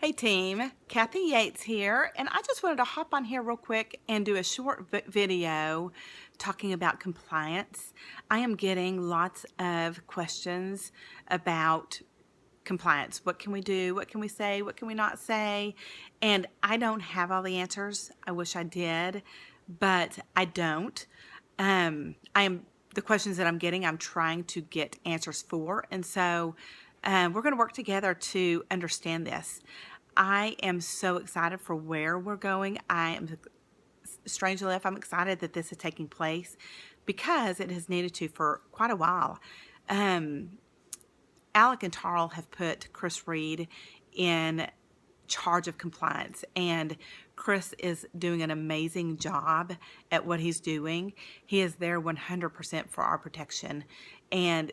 Hey team, Kathy Yates here, and I just wanted to hop on here real quick and do a short video talking about compliance. I am getting lots of questions about compliance. What can we do? What can we say? What can we not say? And I don't have all the answers. I wish I did, but I don't. I am the questions that I'm getting, I'm trying to get answers for. And so we're going to work together to understand this. I am so excited for where we're going. I am, strangely enough, I'm excited that this is taking place because it has needed to for quite a while. Alec and Tarl have put Chris Reed in charge of compliance, and Chris is doing an amazing job at what he's doing. He is there 100% for our protection. And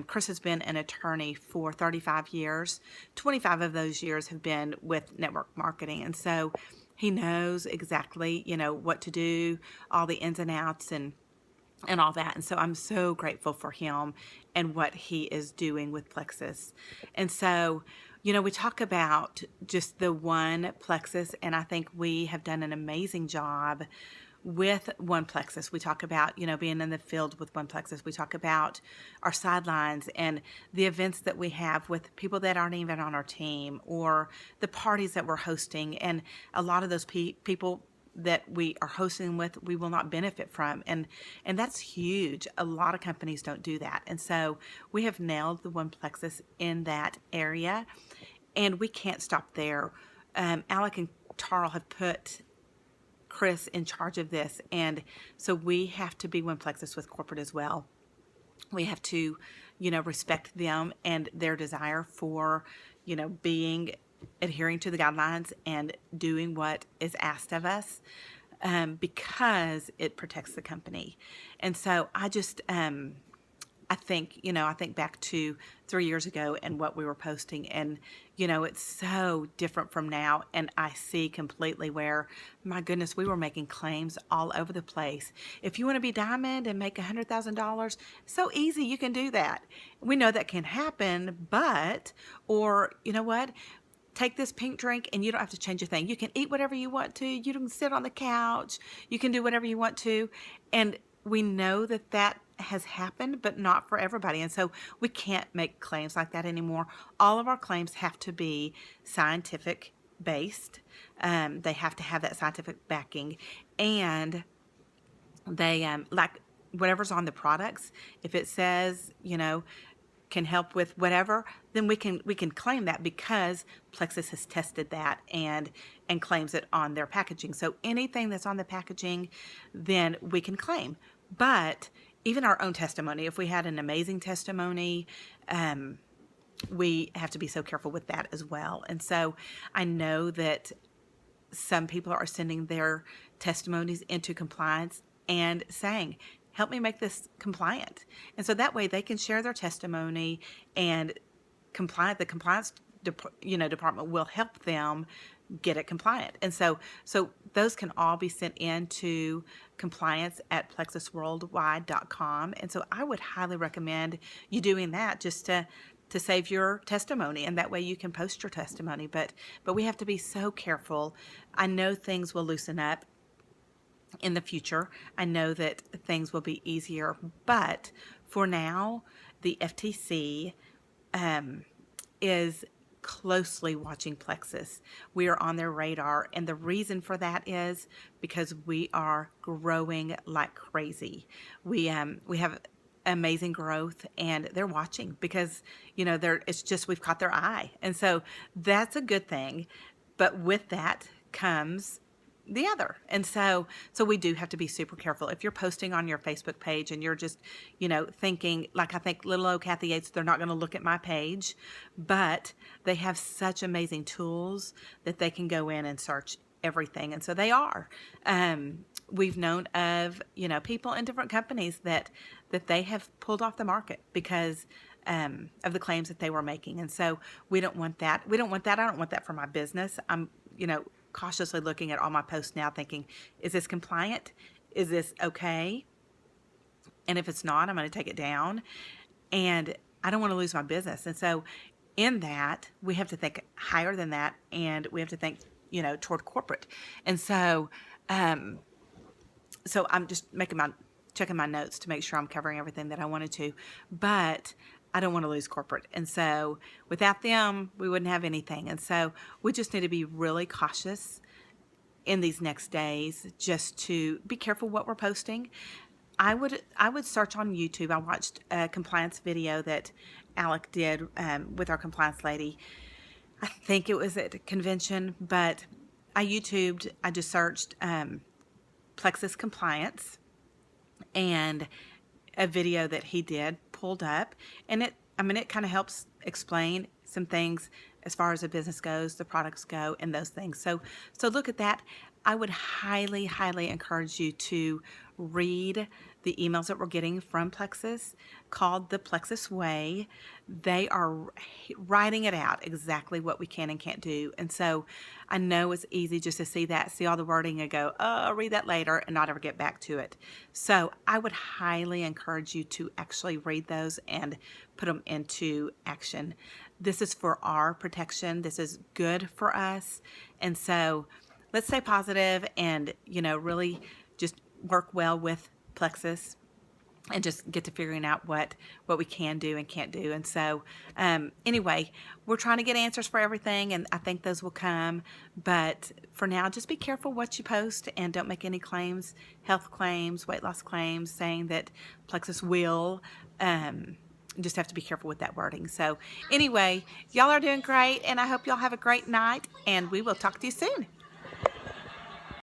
Chris has been an attorney for 35 years. 25 of those years have been with network marketing. And so he knows exactly, what to do, all the ins and outs and all that. And so I'm so grateful for him and what he is doing with Plexus. And so, we talk about just the one Plexus, and I think we have done an amazing job with One Plexus. We talk about, being in the field with One Plexus. We talk about our sidelines and the events that we have with people that aren't even on our team, or the parties that we're hosting. And a lot of those people that we are hosting with, we will not benefit from, and that's huge. A lot of companies don't do that, and so we have nailed the One Plexus in that area, and we can't stop there. Alec and Tarl have put Chris in charge of this, and so we have to be One Plexus with corporate as well. We have to, respect them and their desire for, being adhering to the guidelines and doing what is asked of us, because it protects the company. And so I think back to 3 years ago and what we were posting, and, it's so different from now. And I see completely where, my goodness, we were making claims all over the place. If you want to be diamond and make $100,000, so easy, you can do that. We know that can happen, or you know what? Take this pink drink and you don't have to change a thing. You can eat whatever you want to. You can sit on the couch. You can do whatever you want to. And we know that has happened, but not for everybody. And so we can't make claims like that anymore. All of our claims have to be scientific based. They have to have that scientific backing. And they, like whatever's on the products, if it says, can help with whatever, then we can claim that because Plexus has tested that and claims it on their packaging. So anything that's on the packaging, then we can claim. But even our own testimony, if we had an amazing testimony, we have to be so careful with that as well. And so I know that some people are sending their testimonies into compliance and saying, help me make this compliant. And so that way they can share their testimony, and the compliance department will help them get it compliant. And so those can all be sent into compliance at plexusworldwide.com. And so I would highly recommend you doing that, just to save your testimony, and that way you can post your testimony. But we have to be so careful. I know things will loosen up in the future. I know that things will be easier, but for now, the FTC is closely watching Plexus. We are on their radar, and the reason for that is because we are growing like crazy. We have amazing growth, and they're watching because it's just we've caught their eye, and so that's a good thing. But with that comes the other. And so we do have to be super careful. If you're posting on your Facebook page and you're just, thinking, like I think little old Kathy Yates, they're not going to look at my page, but they have such amazing tools that they can go in and search everything. And so they are. We've known of, people in different companies that they have pulled off the market because of the claims that they were making. And so we don't want that. I don't want that for my business. I'm, cautiously looking at all my posts now thinking, is this compliant? Is this okay? And if it's not, I'm going to take it down. And I don't want to lose my business. And so in that, we have to think higher than that, and we have to think, toward corporate. And so, I'm just checking my notes to make sure I'm covering everything that I wanted to, but I don't want to lose corporate. And so without them, we wouldn't have anything. And so we just need to be really cautious in these next days, just to be careful what we're posting. I would search on YouTube. I watched a compliance video that Alec did with our compliance lady. I think it was at a convention, but I just searched Plexus compliance, and a video that he did pulled up, and it kind of helps explain some things as far as the business goes, the products go, and those things. So look at that. I would highly, highly encourage you to read the emails that we're getting from Plexus, called the Plexus Way. They are writing it out exactly what we can and can't do. And so I know it's easy just to see all the wording and go, oh, I'll read that later, and not ever get back to it. So I would highly encourage you to actually read those and put them into action. This is for our protection. This is good for us. And so let's stay positive and, really just work well with Plexus and just get to figuring out what we can do and can't do. And so anyway, we're trying to get answers for everything, and I think those will come. But for now, just be careful what you post, and don't make any claims, health claims, weight loss claims, saying that Plexus will. Just have to be careful with that wording. So anyway, y'all are doing great, and I hope y'all have a great night, and we will talk to you soon.